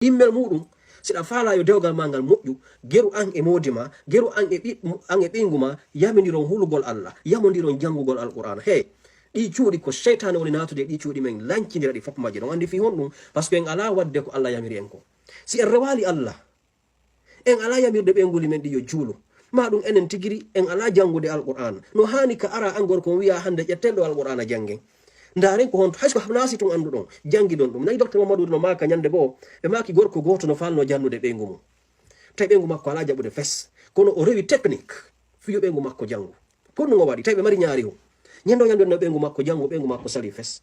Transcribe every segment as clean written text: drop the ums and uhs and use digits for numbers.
immel mudum sida fala yo dewgal mangal moƴƴu geru an e modima geru an e ɓinguma yaminiron hulugol Allah yamodiron jangugol alqur'ana he ɗi cuuɗi ko cheytane woni natude ɗi cuuɗi men lancindira ɗi fof majje ɗon andi fi honɗum par ce que en ala wadde ko Allah yamiri en ko si en rewali Allah en ala yamirde ɓenguli men ɗi yo juulo ma ɗum enen tigiri en ala jangude alqur'ana no hani ka ara an gorko wiya hande ƴettenɗo alqur'ana jangen ndaren ko honto hayso ko nasi tun andu ɗon jangi ɗon ɗum nayi docteur Mamadou no maka ñande goo ɓe maki gorko goto no falno jannude ɓengu mum tawi ɓengu makko ala jaɓude fes kono o rewi technique fiyo ɓengu makko jangu ko ɗum o waɗi tawi ɓe mari ñaari o ñande o ñande no ɓengu makko jangu ɓengu makko sali fes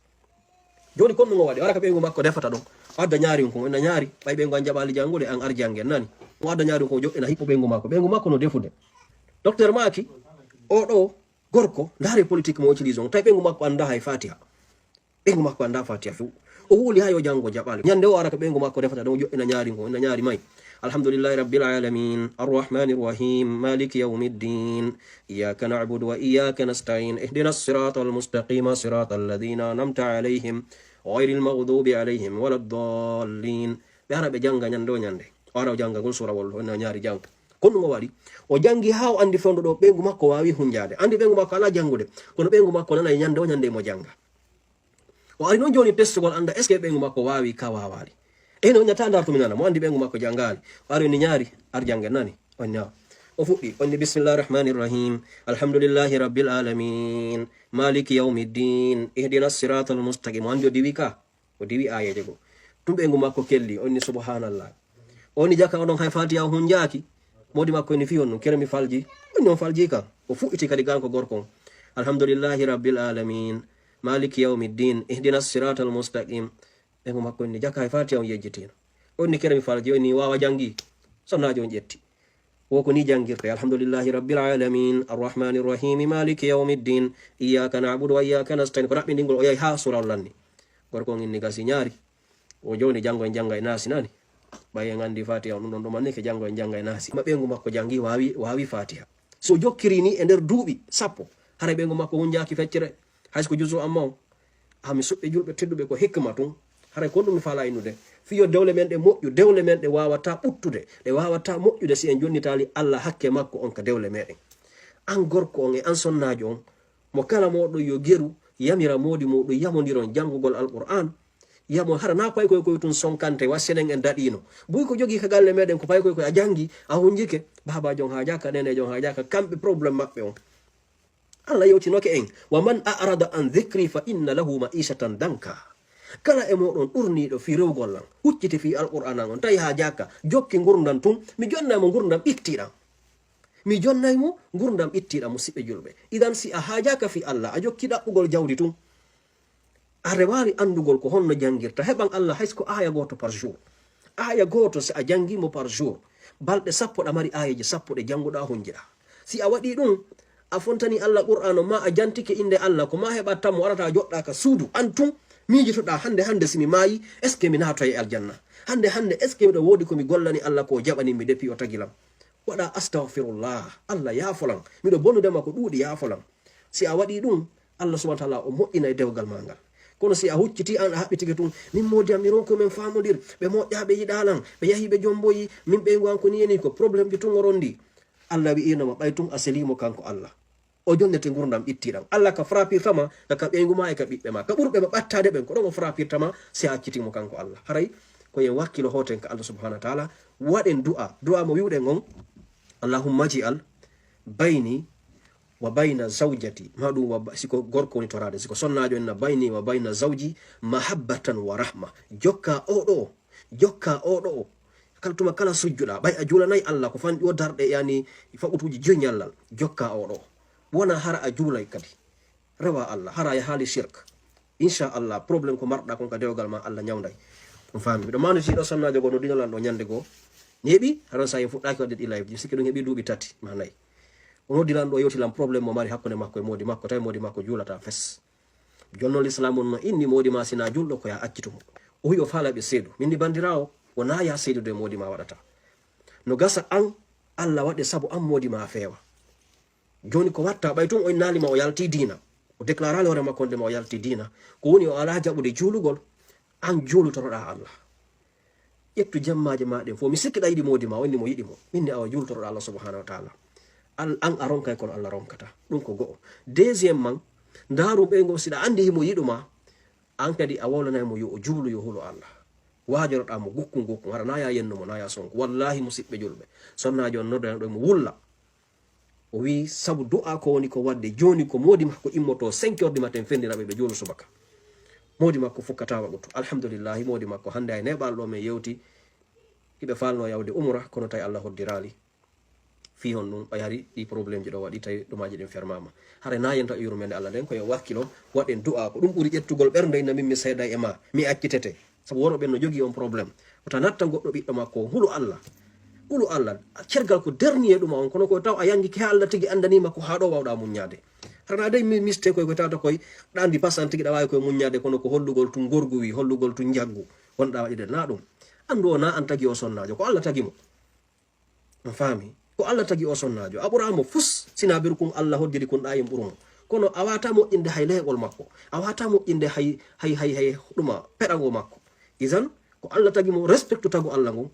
joni kon ɗum o waɗi wara ka ɓengu makko defata ɗon o adda ñaari ko ena ñaari ɓay ɓengu an jaɓali jangude an ar jangen nani o adda ñaari ko joɗɗina hippo ɓengu makko no defude docteur maki o ɗo gorko ndaare politique mo utilise on tawi ɓengu makko anda hay fatiha ɓengu makko anda fatiha fu o wuli ha yo jango jaɓale ñande o ara ko ɓengu makko defata ɗon joɗɗina ñaari ko ena ñaari may alhamdulillahi rabbil alamin arrahmani rrahim maliki yawmiddin iyyaka na'budu wa iyyaka nasta'in ihdina as-sirata al-mustaqima sirata alladhina an'amta alayhim ghayril maghdubi alayhim waladdallin ɓe ara ɓe janga ñande o ñande o ara o janga gol sura wol ena ñaari jang kono ɗum o waɗi o jangi ha o andi fewndo ɗo ɓengu makko wawi hunjade andi ɓengu makko ala jangude kono ɓengu makko nana e ñande o ñande mo janga o ari noon joni testugol anda est ce que ɓengu makko wawi ka wawali ene o ñata darto mi nana mo andi ɓengu makko jangali o ari ni ñaari ar jangen nani on ñaw o fuɗɗi onni bismillahi rahmani rrahim alhamdulillahi rabbil alamin maliki yawmiddin ihdina sirata almustaqim o andi o diwi ka o diwi ayeje go tum ɓengu makko kelli onni subhanallah oni jaka oɗon hay fatiha o hunjaki modi makko ni fi on no keremi falji on falji kan o fuiti kadi ganko gorko alhamdulillahi rabbil alamin maliki yawmiddin ihdina siratal mustaqim e mo makko ni jaka fatiha on yejjitina on ni keremi falji on ni wawa jangi sonnajo on jetti woko ni jangirte alhamdulillahi rabbil alamin arrahmanir rahim maliki yawmiddin iyyaka na'budu wa iyyaka nasta'in ko rabbi dingol o yahi ha sura lanni gorko on ni gasi ñaari o joni jango en janga e nasi nani ɓay en andi fatiha on ɗum ɗon manne ke jango en janga e nasi ma ɓengu makko jangi wawi fatiha so jokkiri ni e nder duuɓi sappo hara ɓengu makko hunjaki feccere haysko juso amma o hami suɓɓe julɓe tedduɓe ko hikma tun haray kon ɗum mi fala innude fiyo dewle men ɗe moƴƴu dewle men ɗe wawata ɓuttude ɗe wawata moƴƴude si en jonnitali Allah hakke makko on ka dewle meɗen an gorko on e an sonnajo on mo kala moɗon yo geru yamira modi muɗum yamodiron jangugol alquran yamo hara na pay koy tun sonkante wasenen en daɗino buy ko jogi ka galle meɗen ko pay koy a jangi a hunjike baba jon ha jaka nene jon ha jaka kamɓe probléme maɓɓe on Allah yewtinoke en wa man a'rada an dhikri fa inna lahu ma'ishatan danka kala e moɗon ɓurniɗo fi rewgol lan huccite fi alqur'an on tawi ha jaka jokki gurdam tun mi jonnaymo gurdam ɓittiɗam mi jonnaymo gurdam ɓittiɗam musidɓe julɓe idan si a ha jaka fi Allah a jokki ɗaɓɓugol jawdi tun a rewari andugol ko honno jangirta heɓan Allah haysko aya goto par jour aya goto si a jangimo par jour balɗe sappo ɗa mari ayaji sappo ɗe janguɗa hunjiɗa si a waɗi ɗum a fontani Allah qur'an ma a jantike inde Allah ko ma heɓat tan mo warata joɗɗa ka suudu antum miijitoɗa hande simi maayi est ce que mi nato e aljanna hande est ce que miɗo woodi komi gollani Allah ko jaɓani mi depuis o tagilam waɗa astaghfirullah Allah yafolan miɗo bonnudema ko ɗuuɗi yafolan si a waɗi ɗum Allah subhanahu wa ta'ala o moƴƴina e dewgal ma ngal kono si a hucciti an a haɓɓitike tun min modi am mi ronko men famodir ɓe moƴƴaɓe yiɗalan ɓe yahi ɓe jomboyi min ɓe gonko ni yeni ko probléme ji tun o rondi Allah wi'inoma ɓay tun a selimo kanko Allah o jonnete gurdam ɓittiɗam Allah ka frapirtama ka ɓeygu ma e ka ɓiɓɓe ma ka ɓurɓe ma ɓattade ɓen ko ɗon o frapirtama si a accitimo kanko Allah haray koyen wakkilo hoten ka Allah subhanahu wa ta'ala waɗen du'a mo wiwɗen on allahumma ji'al bayni wa bayna zawjati maɗum siko gorko woni torade siko sonnajo en na bayni wa bayna zawji mahabbatan wa rahma jokka oɗo o kala tuma kala sujjuɗa ɓay a julanayi Allah ko fanɗi o darɗe yani faɓutuji joñallal jokka oɗo wona hara a juulay kadi rewa Allah hara ya haali shirk inchallah probléme ko marɗa kon ka dewgal ma Allah ñawday ɗum fami miɗo maniti ɗo sonnajo go no dinalan ɗo ñande goo ni heeɓi haran sa ye fuɗɗaki wadde ɗi live sikki ɗum heeɓi duuɓi tati ma nayyi o noddilan ɗo yewtilan probléme mo mari hakkude makko e modi makko tawi modi makko juulata fes jonnon l'islam on no inni modi ma sina julɗo ko ya accitumo o wi o faalaɓe seedu min ni bandirawo wona ya seedude modi ma waɗata no gasa an Allah waɗe saabu an modi ma feewa joni ko watta ɓay tun o naalima o yalti dina o déclarali hoore makko ndema o yalti dina ko woni o ala jaɓude juulugol an juulutoroɗa Allah ƴettu jammaje maɗen fo mi sikki ɗa yiɗi modi ma wonni mo yiɗi mo minne awa jultoroɗo Allah subhanahu wa ta'ala an a ronkay kono Allah ronkata ɗum ko go'o. Deuxième man ndaru ɓe ngo siɗa andi himo yiɗuma an kadi a wawlanaymo yo o juulu yo hulo Allah wajoroɗamo gukku hara na ya yennumo na ya sonko wallahi musidɓe julɓe sonnajo on noddana ɗo mo wulla o wi sabu du'a ko woni ko wadde joni ko modi makko immoto 5 heures du matin fendiraɓe ɓe juulu subaka modi makko fukkata waɗuto alhamdulillah modi makko hande ay neɓal ɗo men yewti hiɓe falno yawde umra kono tawi Allah hoddirali fi hon ɗum ɓayari ɗi probléme ji ɗo waɗi tawi ɗumaji ɗin fermama hara na yenta yurmede Allah nden koye wakkilo waɗen du'a ko ɗum ɓuuri ƴettugol ɓernde na min mi seeɗa e ma mi accitete sabu woro ɓen no jogui on probléme wota natta goɗɗo ɓiɗɗo makko hulu Allah cergal ko dernier ɗuma on kono ko taw a yanguike ha Allah tigui andanima ko ha ɗo wawɗa muñade harana day miste koye ko tawta koye ɗandi pasan tigui ɗa wawi koye muñade kono ko hollugol tun gorgu wi hollugol tun jaggu wonɗa waɗide na ɗum andu o na an tagui o sonnajo ko Allah tagui mo on faami ko Allah tagui o sonnajo a ɓuramo fus sina bir kum Allah hoddiri kun ɗa yim ɓurumo kono a wata moƴƴinde hay leeɓol makko a wata moƴƴinde hay ɗuma peɗago makko isan ko Allah tagui mo respectu tagu Allah ngun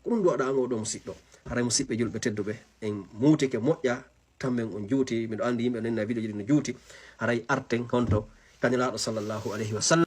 ko ɗum duwaɗa an oɗo musidɗo haray musidɓe julɓe tedduɓe en muutike moƴƴa tammen on juuti miɗo andi yimɓe nena vidéo ji ɗi no juuti haray arten honto kañalaɗo sallllahu alayhi wa sallam